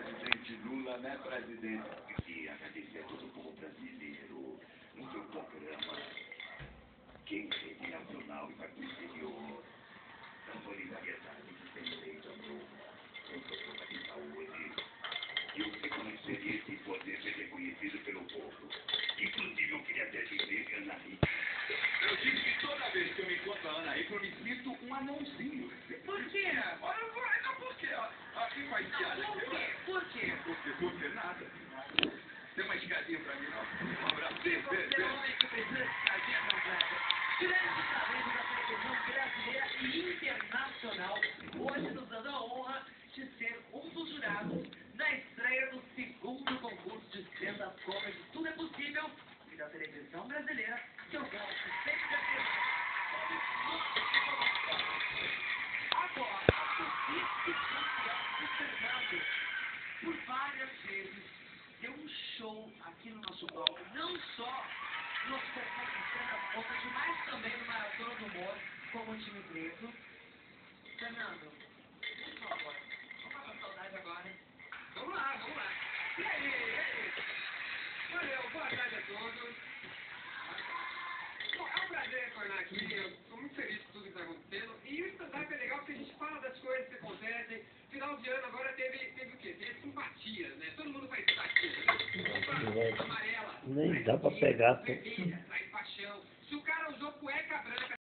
presidente Lula, né, presidente? E agradecer a todo o povo brasileiro no seu programa, que em rede nacional e vai para o exterior, da solidariedade que tem feito no programa de saúde. Eu reconheceria esse poder ser reconhecido pelo povo. Inclusive, eu queria até dizer que a Ana Hickman. Eu digo que toda vez que eu me encontro com a Ana Hickman, eu me sinto um anãozinho. Por quê? Não, por quê? Aqui faz piada. Por quê? Por quê? Nada. Tem uma escadinha pra mim, não? Um abraço. Você é um homem que precisa de escadinha completa. Grande talento da televisão brasileira e internacional. Hoje nos dando a honra de ser um dos jurados na estreia do segundo concurso de stand-up comedy Tudo é Possível e da televisão brasileira, que eu gosto sempre de afirmar. Agora, o vice-campeão do Fernando, por várias vezes, deu um show aqui no nosso palco, não só nos concursos de stand-up comedy, mas também no Maratona do Humor, como o time preto. Fernando, por favor, vamos matar a saudade agora. Vamos lá. E aí? Valeu, boa tarde a todos. Bom, é um prazer retornar aqui, eu estou muito feliz com tudo que está acontecendo. E o stand-up é legal porque a gente fala das coisas que acontecem. Final de ano agora teve o quê? Teve simpatias, né? Todo mundo faz simpatia, né? Amarela, Nem dá pra pegar. vermelha,